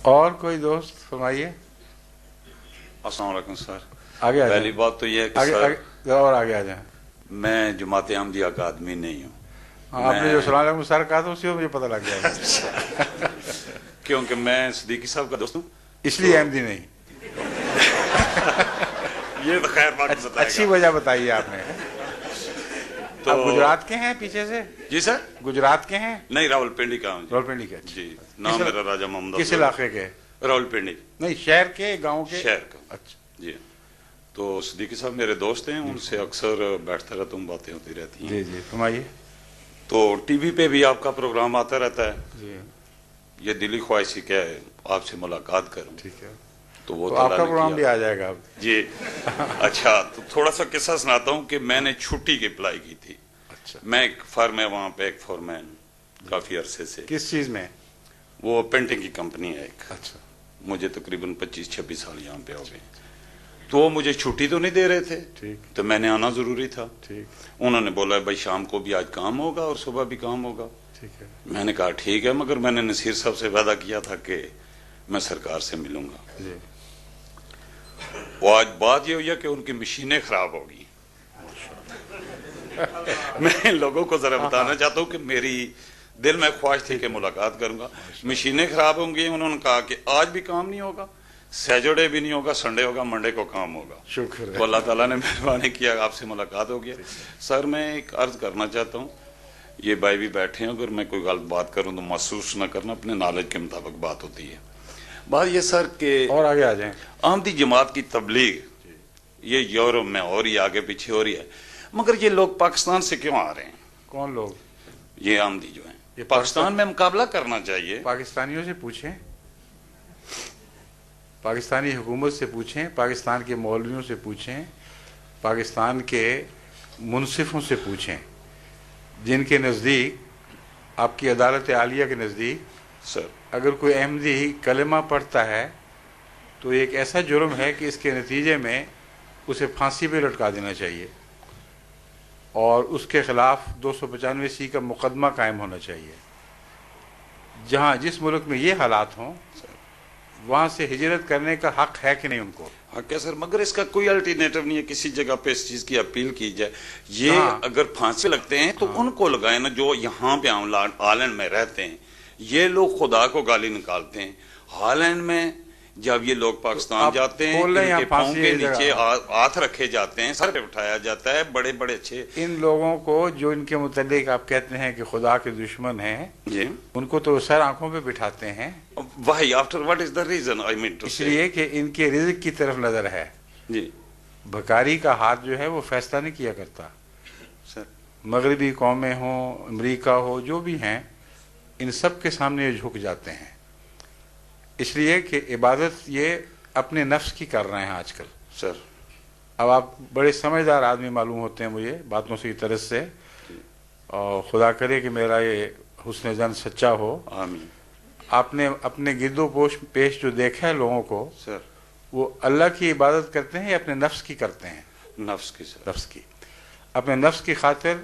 اور کوئی دوست فرمائیے. السلام علیکم سر. آگے آ جائیں. پہلی بات تو یہ ہے کہ آگے سر اور آگے آ جائیں. میں جماعت احمدیہ کا آدمی نہیں ہوں. آپ نے جو السلام علیکم سر کہا تھا اسی کو مجھے پتہ لگ گیا. کیونکہ میں صدیقی صاحب کا دوست ہوں اس لیے احمدی نہیں. یہ تو خیر بات بتائے گا. اچھی وجہ بتائی آپ نے. آپ گجرات کے ہیں پیچھے سے؟ جی سر. گجرات کے ہیں؟ نہیں راول پنڈی کا ہوں. راول پنڈی کے. جی نام میرا راجہ محمد. کس علاقے کے؟ راول پنڈی. نہیں شہر کے گاؤں کے؟ شہر کا. اچھا جی. تو صدیقی صاحب میرے دوست ہیں, ان سے اکثر بیٹھتا رہتا ہوں, باتیں ہوتی رہتی ہیں. جی جی فرمائیے. تو ٹی وی پہ بھی آپ کا پروگرام آتا رہتا ہے. جی یہ دلی خواہش کہ آپ سے ملاقات کروں. ٹھیک ہے. تو وہ آپ کا پروگرام بھی آ جائے گا اب. جی. اچھا تو تھوڑا سا قصہ سناتا ہوں کہ میں نے چھٹی کی اپلائی کی تھی. اچھا. میں ایک فرم ہے وہاں پہ, ایک فورمین کافی عرصے سے. کس چیز میں؟ وہ پینٹنگ کی کمپنی ہے ایک. اچھا. مجھے تقریباً 25-26 سال یہاں پہ ہو گئے. تو مجھے چھٹی تو نہیں دے رہے تھے. ٹھیک. تو میں نے آنا ضروری تھا. ٹھیک. انہوں نے بولا بھائی شام کو بھی آج کام ہوگا اور صبح بھی کام ہوگا. ٹھیک ہے. میں نے کہا ٹھیک ہے, مگر میں نے نصیر صاحب سے وعدہ کیا تھا کہ میں سرکار سے ملوں گا. جی. وہ آج بات یہ ہوئی ہے کہ ان کی مشینیں خراب ہو گئی. میں لوگوں کو ذرا بتانا چاہتا ہوں کہ میری دل میں خواہش تھی کہ ملاقات کروں گا. مشینیں خراب ہوں گی. انہوں نے کہا کہ آج بھی کام نہیں ہوگا, سیٹرڈے بھی نہیں ہوگا, سنڈے ہوگا, منڈے کو کام ہوگا. شکر ہے. تو اللہ تعالیٰ نے مہربانی کیا, آپ سے ملاقات ہو گیا. سر میں ایک عرض کرنا چاہتا ہوں, یہ بھائی بھی بیٹھے ہیں, اگر میں کوئی غلط بات کروں تو محسوس نہ کرنا, اپنے نالج کے مطابق بات ہوتی ہے. بات یہ سر کہ اور آگے آ جائیں. احمدی جماعت کی تبلیغ یہ یورپ میں ہو رہی ہے, آگے پیچھے ہو رہی ہے, مگر یہ لوگ پاکستان سے کیوں آ رہے ہیں؟ کون لوگ؟ یہ احمدی جو ہیں. یہ پاکستان میں مقابلہ کرنا چاہیے. پاکستانیوں سے پوچھیں, پاکستانی حکومت سے پوچھیں, پاکستان کے مولویوں سے پوچھیں, پاکستان کے منصفوں سے پوچھیں, جن کے نزدیک, آپ کی عدالت عالیہ کے نزدیک, سر اگر کوئی احمدی کلمہ پڑھتا ہے تو ایک ایسا جرم ہے کہ اس کے نتیجے میں اسے پھانسی پہ لٹکا دینا چاہیے, اور اس کے خلاف 295 کا مقدمہ قائم ہونا چاہیے. جہاں جس ملک میں یہ حالات ہوں وہاں سے ہجرت کرنے کا حق ہے کہ نہیں ان کو؟ حق ہے سر, مگر اس کا کوئی الٹرنیٹو نہیں ہے. کسی جگہ پہ اس چیز کی اپیل کی جائے. یہ اگر پھانسی لگتے ہیں تو ان کو لگائیں نا, جو یہاں پہ ہالینڈ میں رہتے ہیں. یہ لوگ خدا کو گالی نکالتے ہیں. ہالینڈ میں جب یہ لوگ پاکستان جاتے ہیں, ان کے پاؤں کے نیچے ہاتھ رکھے جاتے ہیں, سر پہ اٹھایا جاتا ہے, بڑے بڑے اچھے. ان لوگوں کو جو ان کے متعلق آپ کہتے ہیں کہ خدا کے دشمن ہیں, جی, ان کو تو سر آنکھوں پہ بٹھاتے ہیں. Why after what is the reason I mean to اس لیے کہ ان کے رزق کی طرف نظر ہے. جی. بھکاری کا ہاتھ جو ہے وہ فیصلہ نہیں کیا کرتا. سر مغربی قومیں ہوں, امریکہ ہو, جو بھی ہیں, ان سب کے سامنے یہ جھک جاتے ہیں. اس لیے کہ عبادت یہ اپنے نفس کی کر رہے ہیں آج کل. سر اب آپ بڑے سمجھدار آدمی معلوم ہوتے ہیں مجھے باتوں سے, طرز سے, اور خدا کرے کہ میرا یہ حسن ظن سچا ہو. آمین. آپ نے اپنے گرد و پیش جو دیکھا ہے لوگوں کو, سر وہ اللہ کی عبادت کرتے ہیں یا اپنے نفس کی کرتے ہیں؟ نفس کی. سر نفس کی. اپنے نفس کی خاطر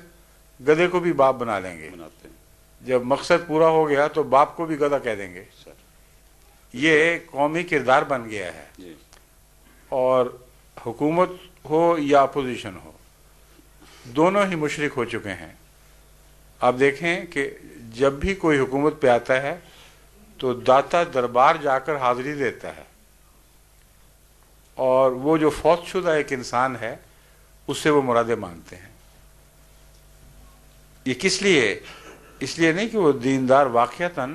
گدھے کو بھی باپ بنا لیں گے. بناتے ہیں. جب مقصد پورا ہو گیا تو باپ کو بھی گدھا کہہ دیں گے. سر یہ قومی کردار بن گیا ہے. جی. اور حکومت ہو یا اپوزیشن ہو, دونوں ہی مشرک ہو چکے ہیں. آپ دیکھیں کہ جب بھی کوئی حکومت پہ آتا ہے تو داتا دربار جا کر حاضری دیتا ہے, اور وہ جو فوت شدہ ایک انسان ہے اس سے وہ مرادیں مانگتے ہیں. یہ کس لیے؟ اس لیے نہیں کہ وہ دیندار واقعتاً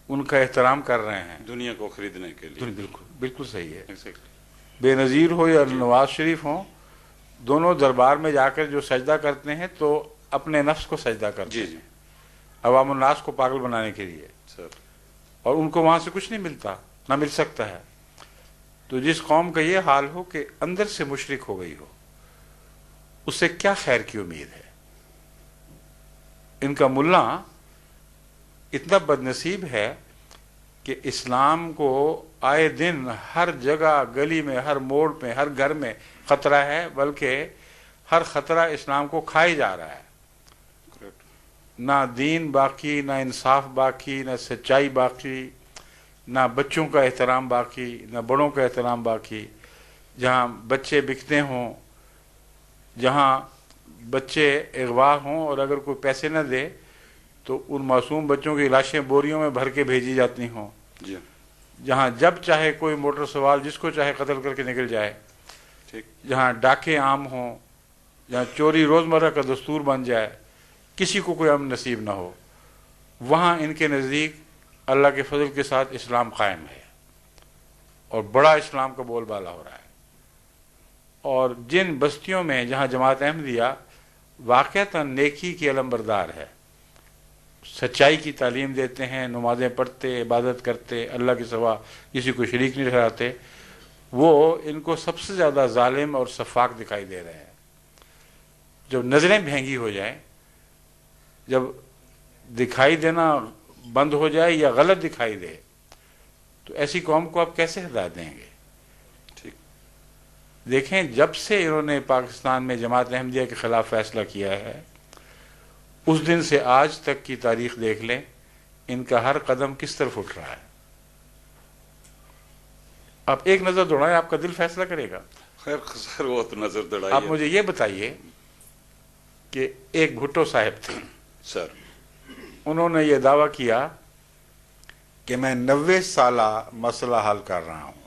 ان کا احترام کر رہے ہیں, دنیا کو خریدنے کے لیے. بالکل بالکل صحیح ہے. Exactly. بے نظیر ہو یا نواز شریف ہوں, دونوں دربار میں جا کر جو سجدہ کرتے ہیں تو اپنے نفس کو سجدہ کرتے ہیں. عوام الناس کو پاگل بنانے کے لیے. سر اور ان کو وہاں سے کچھ نہیں ملتا, نہ مل سکتا ہے. تو جس قوم کا یہ حال ہو کہ اندر سے مشرک ہو گئی ہو, اس سے کیا خیر کی امید ہے؟ ان کا ملا اتنا بد نصیب ہے کہ اسلام کو آئے دن ہر جگہ, گلی میں, ہر موڑ پہ, ہر گھر میں خطرہ ہے, بلکہ ہر خطرہ اسلام کو کھائے جا رہا ہے. نہ دین باقی, نہ انصاف باقی, نہ سچائی باقی. نہ بچوں کا احترام باقی، نہ بڑوں کا احترام باقی، جہاں بچے بکتے ہوں، جہاں بچے اغوا ہوں اور اگر کوئی پیسے نہ دے تو ان معصوم بچوں کی لاشیں بوریوں میں بھر کے بھیجی جاتی ہوں، جی جہاں جب چاہے کوئی موٹر سوار جس کو چاہے قتل کر کے نکل جائے، ٹھیک، جہاں ڈاکے عام ہوں، جہاں چوری روزمرہ کا دستور بن جائے، کسی کو کوئی امن نصیب نہ ہو، وہاں ان کے نزدیک اللہ کے فضل کے ساتھ اسلام قائم ہے اور بڑا اسلام کا بول بالا ہو رہا ہے۔ اور جن بستیوں میں جہاں جماعت احمدیہ واقعتاً نیکی کی علمبردار ہے، سچائی کی تعلیم دیتے ہیں، نمازیں پڑھتے، عبادت کرتے، اللہ کے سوا کسی کو شریک نہیں ٹھہراتے، وہ ان کو سب سے زیادہ ظالم اور سفاک دکھائی دے رہے ہیں۔ جب نظریں بھینگی ہو جائیں، جب دکھائی دینا بند ہو جائے یا غلط دکھائی دے، تو ایسی قوم کو آپ کیسے ہدایت دیں گے؟ ٹھیک، دیکھیں، جب سے انہوں نے پاکستان میں جماعت احمدیہ کے خلاف فیصلہ کیا ہے، اس دن سے آج تک کی تاریخ دیکھ لیں، ان کا ہر قدم کس طرف اٹھ رہا ہے۔ آپ ایک نظر دوڑائیں، آپ کا دل فیصلہ کرے گا۔ خیر سر وہ تو نظر دوڑائی آپ مجھے یہ بتائیے کہ ایک بھٹو صاحب تھے، سر، انہوں نے یہ دعویٰ کیا کہ میں 90 سالہ مسئلہ حل کر رہا ہوں،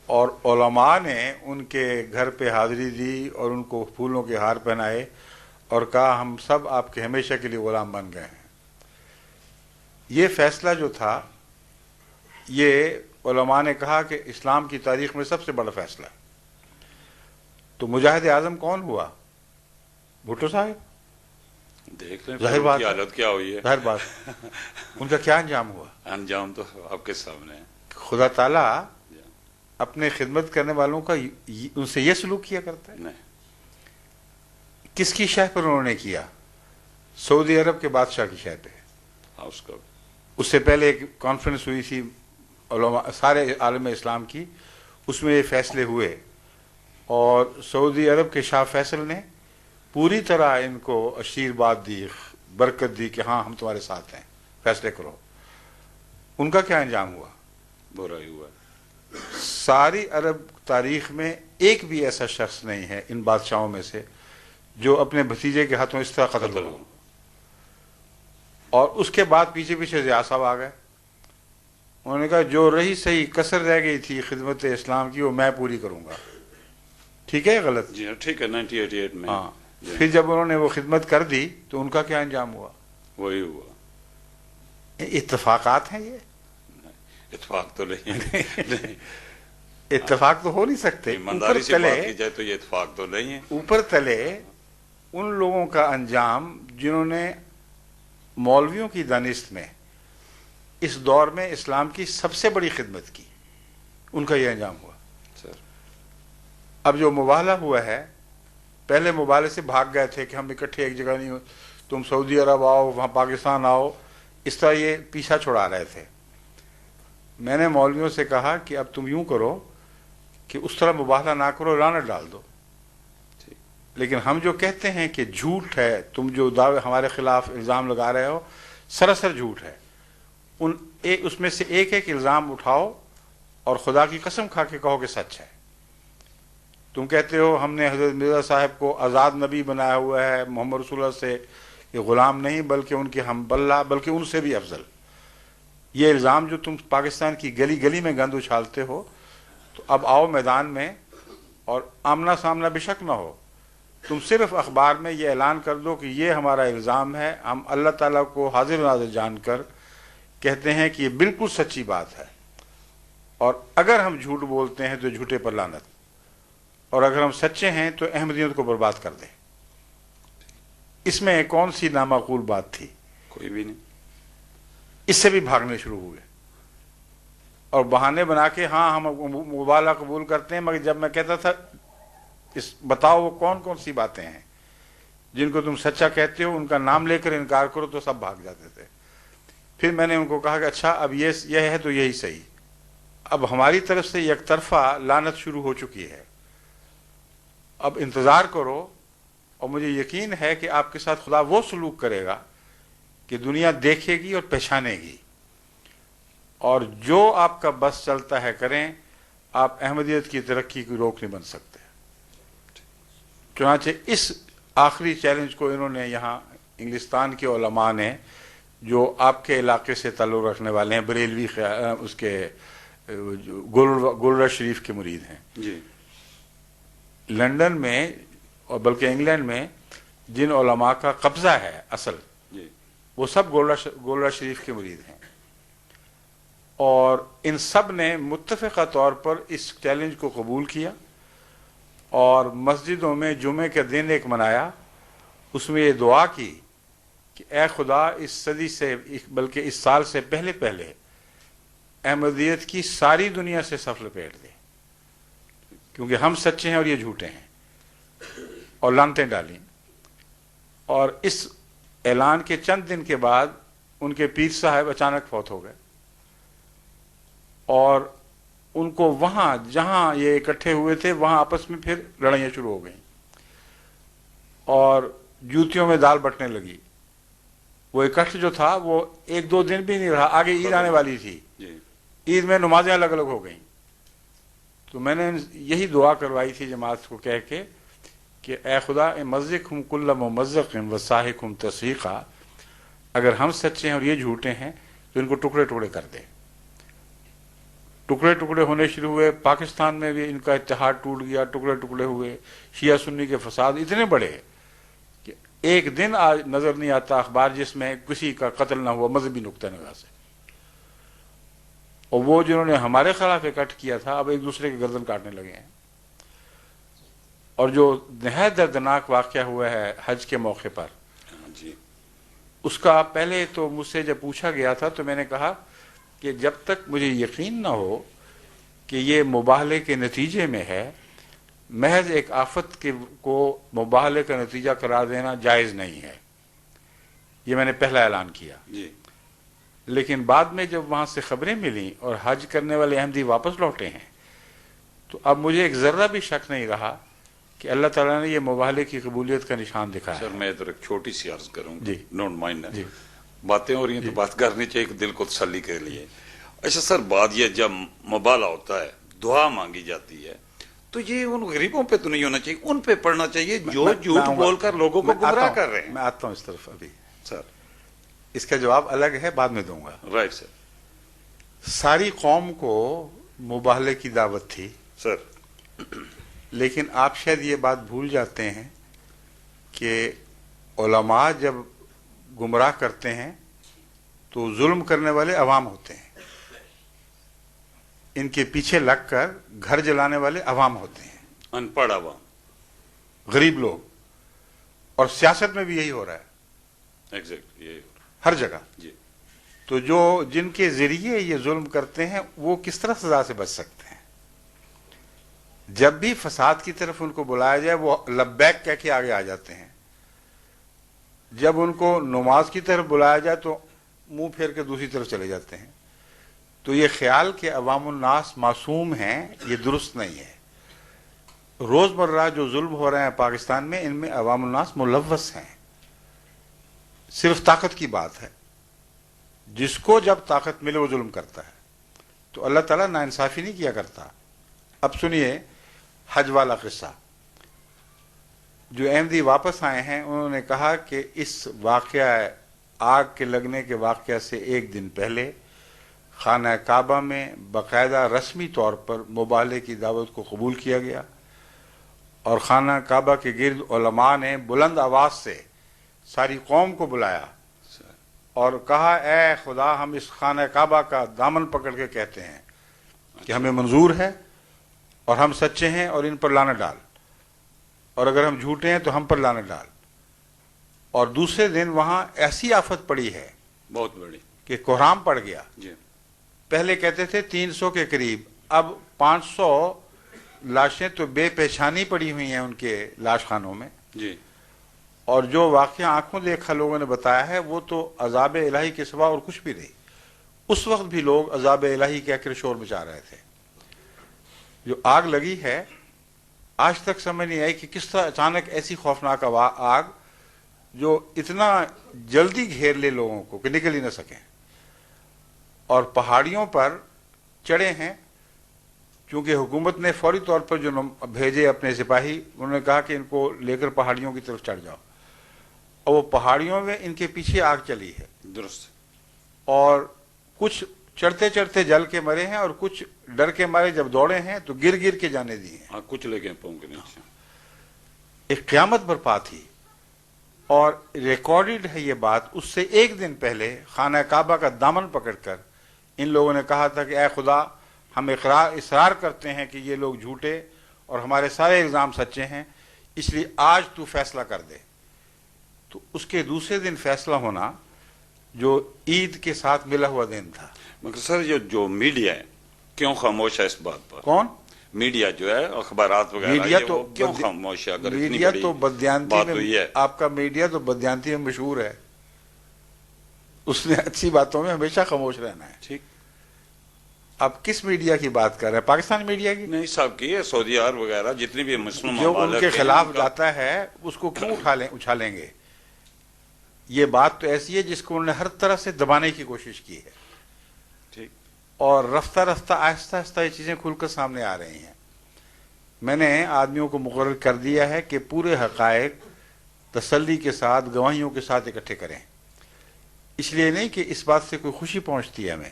اور علماء نے ان کے گھر پہ حاضری دی اور ان کو پھولوں کے ہار پہنائے اور کہا ہم سب آپ کے ہمیشہ کے لیے غلام بن گئے ہیں۔ یہ فیصلہ جو تھا، یہ علماء نے کہا کہ اسلام کی تاریخ میں سب سے بڑا فیصلہ ہے۔ تو مجاہد اعظم کون ہوا؟ بھٹو صاحب۔ دیکھ لیں ظاہر بات کی حالت کیا ہوئی ہے، ظاہر بات، ان کا کیا انجام ہوا؟ انجام تو آپ کے سامنے ہے۔ خدا تعالیٰ اپنے خدمت کرنے والوں کا ان سے یہ سلوک کیا کرتا ہے۔ نہیں، کس کی شہ پر انہوں نے کیا؟ سعودی عرب کے بادشاہ کی شہ پہ۔ اس کا اس سے پہلے ایک کانفرنس ہوئی تھی علماء سارے عالم اسلام کی، اس میں یہ فیصلے ہوئے، اور سعودی عرب کے شاہ فیصل نے پوری طرح ان کو آشیرواد دی، برکت دی کہ ہاں ہم تمہارے ساتھ ہیں، فیصلے کرو۔ ان کا کیا انجام ہوا؟ برا ہی ہوا۔ ساری عرب تاریخ میں ایک بھی ایسا شخص نہیں ہے ان بادشاہوں میں سے جو اپنے بھتیجے کے ہاتھوں اس طرح قتل ہو۔ اور اس کے بعد پیچھے پیچھے ضیاء صاحب آ گئے، انہوں نے کہا جو رہی صحیح کسر رہ گئی تھی خدمت اسلام کی وہ میں پوری کروں گا۔ ٹھیک ہے، غلط؟ جی ہاں، ٹھیک ہے، 1988 میں ہاں۔ پھر جب انہوں نے وہ خدمت کر دی تو ان کا کیا انجام ہوا؟ وہی ہوا۔ اتفاقات ہیں یہ؟ اتفاق تو نہیں، اتفاق تو ہو نہیں سکتے۔ ایمانداری سے بات کی جائے تو یہ اتفاق تو نہیں ہے۔ اوپر تلے ان لوگوں کا انجام جنہوں نے مولویوں کی دانست میں اس دور میں اسلام کی سب سے بڑی خدمت کی، ان کا یہ انجام ہوا۔ سر، اب جو مباہلہ ہوا ہے، پہلے مباہلے سے بھاگ گئے تھے کہ ہم اکٹھے ایک جگہ نہیں ہو، تم سعودی عرب آؤ، وہاں پاکستان آؤ، اس طرح یہ پیچھا چھڑا رہے تھے۔ میں نے مولویوں سے کہا کہ اب تم یوں کرو کہ اس طرح مباہلہ نہ کرو، لعنت ڈال دو۔ لیکن ہم جو کہتے ہیں کہ جھوٹ ہے، تم جو دعوے ہمارے خلاف الزام لگا رہے ہو سراسر جھوٹ ہے، اس میں سے ایک ایک الزام اٹھاؤ اور خدا کی قسم کھا کے کہو کہ سچ ہے۔ تم کہتے ہو ہم نے حضرت مرزا صاحب کو آزاد نبی بنایا ہوا ہے، محمد رسول اللہ سے یہ غلام نہیں بلکہ ان کے ہم بلہ، بلکہ ان سے بھی افضل۔ یہ الزام جو تم پاکستان کی گلی گلی میں گند اچھالتے ہو، تو اب آؤ میدان میں اور آمنا سامنا بے شک نہ ہو، تم صرف اخبار میں یہ اعلان کر دو کہ یہ ہمارا الزام ہے، ہم اللہ تعالیٰ کو حاضر ناظر جان کر کہتے ہیں کہ یہ بالکل سچی بات ہے، اور اگر ہم جھوٹ بولتے ہیں تو جھوٹے پر لعنت، اور اگر ہم سچے ہیں تو احمدیت کو برباد کر دیں۔ اس میں کون سی نامعقول بات تھی؟ کوئی بھی نہیں۔ اس سے بھی بھاگنے شروع ہوئے اور بہانے بنا کے ہاں ہم مبالغہ قبول کرتے ہیں، مگر جب میں کہتا تھا بتاؤ وہ کون کون سی باتیں ہیں جن کو تم سچا کہتے ہو، ان کا نام لے کر انکار کرو، تو سب بھاگ جاتے تھے۔ پھر میں نے ان کو کہا کہ اچھا اب یہ ہے تو یہی صحیح، اب ہماری طرف سے یک طرفہ لعنت شروع ہو چکی ہے، اب انتظار کرو، اور مجھے یقین ہے کہ آپ کے ساتھ خدا وہ سلوک کرے گا کہ دنیا دیکھے گی اور پہچانے گی۔ اور جو آپ کا بس چلتا ہے کریں، آپ احمدیت کی ترقی کی روک نہیں بن سکتے۔ چنانچہ اس آخری چیلنج کو انہوں نے یہاں انگلستان کے علماء نے، جو آپ کے علاقے سے تعلق رکھنے والے ہیں، بریلوی اس کے گولڑا شریف کے مرید ہیں، جی لندن میں اور بلکہ انگلینڈ میں جن علماء کا قبضہ ہے اصل، جی وہ سب گولڑا شریف کے مرید ہیں، اور ان سب نے متفقہ طور پر اس چیلنج کو قبول کیا اور مسجدوں میں جمعے کا دن ایک منایا، اس میں یہ دعا کی کہ اے خدا اس صدی سے بلکہ اس سال سے پہلے پہلے احمدیت کی ساری دنیا سے صف لپیٹ دے، کیونکہ ہم سچے ہیں اور یہ جھوٹے ہیں، اور لعنتیں ڈالیں۔ اور اس اعلان کے چند دن کے بعد ان کے پیر صاحب اچانک فوت ہو گئے، اور ان کو وہاں جہاں یہ اکٹھے ہوئے تھے وہاں آپس میں پھر لڑائیاں شروع ہو گئیں اور جوتیوں میں دال بٹنے لگی۔ وہ اکٹھ جو تھا وہ ایک دو دن بھی نہیں رہا، آگے عید آنے والی تھی، عید میں نمازیں الگ الگ ہو گئیں۔ تو میں نے یہی دعا کروائی تھی جماعت کو کہہ کے کہ اے خدا مزقہم کل ممزق وساحقہم تسحیقا، اگر ہم سچے ہیں اور یہ جھوٹے ہیں تو ان کو ٹکڑے ٹکڑے کر دے۔ ٹکڑے ٹکڑے ہونے شروع ہوئے، پاکستان میں بھی ان کا اتحاد ٹوٹ گیا، ٹکڑے ٹکڑے ہوئے، شیعہ سنی کے فساد اتنے بڑے کہ ایک دن آج نظر نہیں آتا اخبار جس میں کسی کا قتل نہ ہوا مذہبی نقطہ نگاہ سے۔ اور وہ جنہوں نے ہمارے خلاف اکٹھ کیا تھا اب ایک دوسرے کے گردن کاٹنے لگے ہیں۔ اور جو نہایت دردناک واقعہ ہوا ہے حج کے موقع پر، جی اس کا پہلے تو مجھ سے جب پوچھا گیا تھا تو میں نے کہا کہ جب تک مجھے یقین نہ ہو کہ یہ مباہلے کے نتیجے میں ہے، محض ایک آفت کو مباہلے کا نتیجہ قرار دینا جائز نہیں ہے۔ یہ میں نے پہلا اعلان کیا۔ جی لیکن بعد میں جب وہاں سے خبریں ملیں اور حج کرنے والے احمدی واپس لوٹے ہیں تو اب مجھے ایک ذرہ بھی شک نہیں رہا کہ اللہ تعالیٰ نے یہ مباہلے کی قبولیت کا نشان دکھایا سر، میں ادھر ایک چھوٹی سی عرض کروں گا، جی ڈونٹ مائنڈ۔ جی باتیں ہو رہی ہیں تو بات کرنی چاہیے کہ دل کو تسلی کے لیے۔ اچھا سر، بات یہ جب مبالہ ہوتا ہے، دعا مانگی جاتی ہے، تو یہ ان غریبوں پہ تو نہیں ہونا چاہیے، ان پہ پڑھنا چاہیے جو جھوٹ بول کر لوگوں کو گمراہ کر رہے ہیں۔ میں آتا ہوں اس طرف ابھی، سر اس کا جواب الگ ہے، بعد میں دوں گا۔ Right sir. ساری قوم کو مباہلے کی دعوت تھی سر لیکن آپ شاید یہ بات بھول جاتے ہیں کہ علماء جب گمراہ کرتے ہیں تو ظلم کرنے والے عوام ہوتے ہیں، ان کے پیچھے لگ کر گھر جلانے والے عوام ہوتے ہیں، ان پڑھ عوام، غریب لوگ۔ اور سیاست میں بھی یہی ہو رہا ہے، ایگزیکٹ یہ ہر جگہ۔ جی تو جو جن کے ذریعے یہ ظلم کرتے ہیں وہ کس طرح سزا سے بچ سکتے ہیں؟ جب بھی فساد کی طرف ان کو بلایا جائے وہ لبیک کہہ کے آگے آ جاتے ہیں، جب ان کو نماز کی طرف بلایا جائے تو منہ پھیر کے دوسری طرف چلے جاتے ہیں۔ تو یہ خیال کہ عوام الناس معصوم ہیں یہ درست نہیں ہے۔ روزمرہ جو ظلم ہو رہے ہیں پاکستان میں، ان میں عوام الناس ملوث ہیں، صرف طاقت کی بات ہے، جس کو جب طاقت ملے وہ ظلم کرتا ہے۔ تو اللہ تعالیٰ ناانصافی نہیں کیا کرتا۔ اب سنیے حج والا قصہ۔ جو احمدی واپس آئے ہیں انہوں نے کہا کہ اس واقعہ آگ کے لگنے کے واقعہ سے ایک دن پہلے خانہ کعبہ میں باقاعدہ رسمی طور پر مباہلے کی دعوت کو قبول کیا گیا، اور خانہ کعبہ کے گرد علماء نے بلند آواز سے ساری قوم کو بلایا اور کہا اے خدا، ہم اس خانہ کعبہ کا دامن پکڑ کے کہتے ہیں کہ ہمیں منظور ہے اور ہم سچے ہیں اور ان پر لعنت ڈال، اور اگر ہم جھوٹے ہیں تو ہم پر لعنت ڈال۔ اور دوسرے دن وہاں ایسی آفت پڑی ہے بہت بڑی کہ کوہرام پڑ گیا۔ جی پہلے کہتے تھے 300 کے قریب، اب 500 لاشیں تو بے پہچانی پڑی ہوئی ہیں ان کے لاش خانوں میں۔ جی اور جو واقعہ آنکھوں دیکھا لوگوں نے بتایا ہے وہ تو عذاب الہی کے سوا اور کچھ بھی نہیں۔ اس وقت بھی لوگ عذاب الہی کہہ کر شور مچا رہے تھے۔ جو آگ لگی ہے آج تک سمجھ نہیں آئی کہ کس طرح اچانک ایسی خوفناک آگ جو اتنا جلدی گھیر لے لوگوں کو کہ نکل ہی نہ سکیں۔ اور پہاڑیوں پر چڑھے ہیں، چونکہ حکومت نے فوری طور پر جو بھیجے اپنے سپاہی، انہوں نے کہا کہ ان کو لے کر پہاڑیوں کی طرف چڑھ جاؤ، اور وہ پہاڑیوں میں ان کے پیچھے آگ چلی ہے، درست، اور کچھ چڑھتے چڑھتے جل کے مرے ہیں، اور کچھ ڈر کے مارے جب دوڑے ہیں تو گر گر کے جانے دیے ہیں۔ ہاں کچھ لے گئے پاؤں کے نیچے۔ ایک قیامت برپا تھی، اور ریکارڈڈ ہے یہ بات، اس سے ایک دن پہلے خانہ کعبہ کا دامن پکڑ کر ان لوگوں نے کہا تھا کہ اے خدا، ہم اصرار کرتے ہیں کہ یہ لوگ جھوٹے اور ہمارے سارے الزام سچے ہیں، اس لیے آج تو فیصلہ کر دے۔ تو اس کے دوسرے دن فیصلہ ہونا جو عید کے ساتھ ملا ہوا دن تھا۔ مگر سر جو میڈیا ہے کیوں خاموش ہے اس بات پر؟ کون؟ میڈیا جو ہے اخبارات وغیرہ، میڈیا یہ تو وہ کیوں خاموش ہے؟ اگر اتنی میڈیا بڑی تو بدیانتی بات میں، ہوئی ہے۔ آپ کا میڈیا تو بدیانتی میں مشہور ہے، اس نے اچھی باتوں میں ہمیشہ خاموش رہنا ہے۔ ٹھیک، آپ کس میڈیا کی بات کر رہے ہیں؟ پاکستانی میڈیا کی؟ نہیں صاحب کی ہے، سعودی عرب وغیرہ جتنی بھی مسلم جو ممالک ان کے ہیں، خلاف ان کا- جاتا ہے اس کو کیوں اچھالیں گے؟ یہ بات تو ایسی ہے جس کو انہوں نے ہر طرح سے دبانے کی کوشش کی ہے، ٹھیک، اور رفتہ رفتہ آہستہ آہستہ یہ چیزیں کھل کر سامنے آ رہی ہیں۔ میں نے آدمیوں کو مقرر کر دیا ہے کہ پورے حقائق تسلی کے ساتھ، گواہیوں کے ساتھ اکٹھے کریں، اس لیے نہیں کہ اس بات سے کوئی خوشی پہنچتی ہے ہمیں،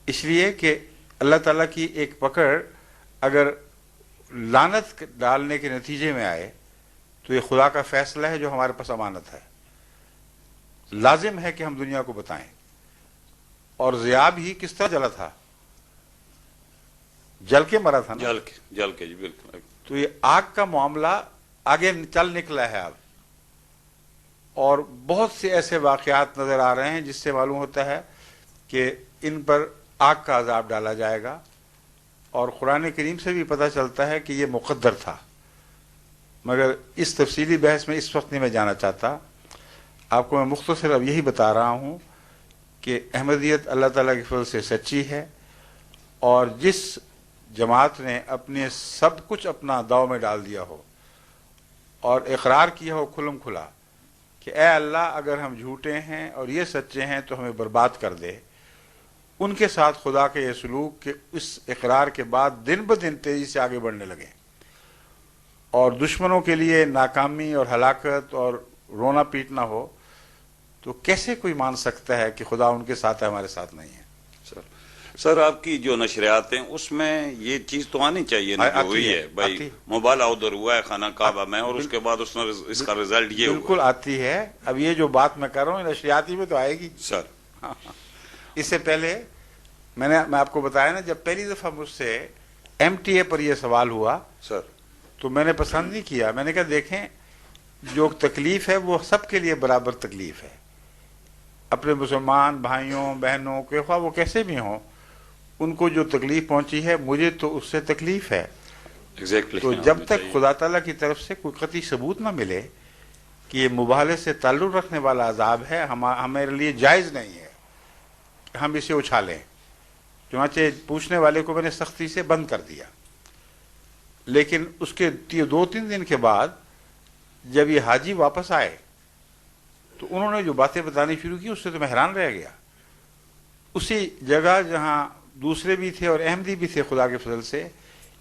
اس لیے کہ اللہ تعالیٰ کی ایک پکڑ اگر لعنت ڈالنے کے نتیجے میں آئے تو یہ خدا کا فیصلہ ہے جو ہمارے پاس امانت ہے، لازم ہے کہ ہم دنیا کو بتائیں۔ اور ذیاب ہی کس طرح جلا تھا؟ جل کے مرا تھا نا۔ جل کے جی بالکل۔ تو یہ آگ کا معاملہ آگے چل نکلا ہے اب، اور بہت سے ایسے واقعات نظر آ رہے ہیں جس سے معلوم ہوتا ہے کہ ان پر آگ کا عذاب ڈالا جائے گا، اور قرآن کریم سے بھی پتہ چلتا ہے کہ یہ مقدر تھا، مگر اس تفصیلی بحث میں اس وقت نہیں میں جانا چاہتا۔ آپ کو میں مختصر اب یہی بتا رہا ہوں کہ احمدیت اللہ تعالیٰ کی فضل سے سچی ہے، اور جس جماعت نے اپنے سب کچھ اپنا داؤ میں ڈال دیا ہو اور اقرار کیا ہو کھلم کھلا کہ اے اللہ، اگر ہم جھوٹے ہیں اور یہ سچے ہیں تو ہمیں برباد کر دے، ان کے ساتھ خدا کے یہ سلوک کہ اس اقرار کے بعد دن بدن تیزی سے آگے بڑھنے لگے، اور دشمنوں کے لیے ناکامی اور ہلاکت اور رونا پیٹنا ہو، تو کیسے کوئی مان سکتا ہے کہ خدا ان کے ساتھ ہے، ہمارے ساتھ نہیں ہے؟ سر آپ کی جو نشریات ہیں اس میں یہ چیز تو آنی چاہیے نا، جو ہوئی ہے بھائی مبالغہ ادھر ہوا ہے خانہ کعبہ میں، اور اس کے بعد اس نے اس کا رزلٹ یہ ہوا۔ بالکل آتی ہے، اب یہ جو بات میں کر رہا ہوں نشریاتی میں تو آئے گی سر۔ اس سے پہلے میں آپ کو بتایا نا، جب پہلی دفعہ مجھ سے ایم ٹی اے پر یہ سوال ہوا سر تو میں نے پسند نہیں کیا، میں نے کہا دیکھیں، جو تکلیف ہے وہ سب کے لیے برابر تکلیف ہے، اپنے مسلمان بھائیوں بہنوں کے خواہ وہ کیسے بھی ہوں، ان کو جو تکلیف پہنچی ہے مجھے تو اس سے تکلیف ہے۔ تو جب تک خدا تعالیٰ کی طرف سے کوئی قطعی ثبوت نہ ملے کہ یہ مبالغے سے تعلق رکھنے والا عذاب ہے، ہمارے لیے جائز نہیں ہے کہ ہم اسے اچھالیں۔ چنانچہ پوچھنے والے کو میں نے سختی سے بند کر دیا، لیکن اس کے 2-3 دن کے بعد جب یہ حاجی واپس آئے تو انہوں نے جو باتیں بتانی شروع کی اس سے تو میں حیران رہ گیا۔ اسی جگہ جہاں دوسرے بھی تھے اور احمدی بھی تھے، خدا کے فضل سے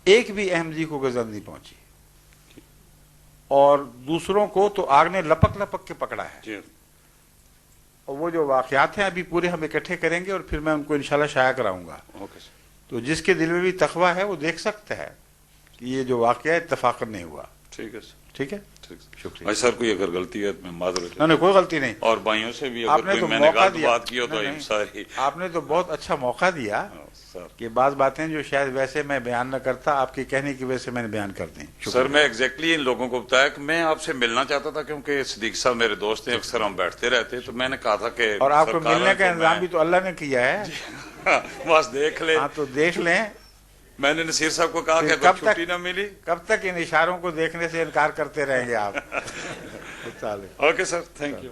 ایک بھی احمدی کو غضب نہیں پہنچی، اور دوسروں کو تو آگ نے لپک لپک کے پکڑا ہے۔ اور وہ جو واقعات ہیں ابھی پورے ہم اکٹھے کریں گے اور پھر میں ان کو انشاءاللہ شائع کراؤں گا، تو جس کے دل میں بھی تقویٰ ہے وہ دیکھ سکتا ہے کہ یہ جو واقعہ اتفاقاً نہیں ہوا۔ ٹھیک ہے ٹھیک ہے، شکریہ۔ بھائی سر کوئی اگر غلطی ہے میں معذرت۔ نہیں کوئی غلطی نہیں، اور بھائیوں سے بھی آپ اگر نے کوئی تو میں نے موقع غلط دیا، بات کی ہو تو ساری آپ نے تو بہت اچھا موقع دیا سر۔ کہ بعض باتیں جو شاید ویسے میں بیان نہ کرتا، آپ کے کہنے کی وجہ سے میں نے بیان کر دیں۔ سر میں ایگزیکٹلی ان لوگوں کو بتایا کہ میں آپ سے ملنا چاہتا تھا، کیونکہ صدیق صاحب میرے دوست ہیں، اکثر ہم بیٹھتے رہتے، تو میں نے کہا تھا کہ اور آپ کو ملنے کا انتظام بھی تو اللہ نے کیا ہے، بس دیکھ لیں۔ ہاں تو دیکھ لیں۔ میں نے نصیر صاحب کو کہا کہ کب اگر چھٹی نہ ملی۔ کب تک ان اشاروں کو دیکھنے سے انکار کرتے رہیں گے آپ؟ Okay sir, thank you.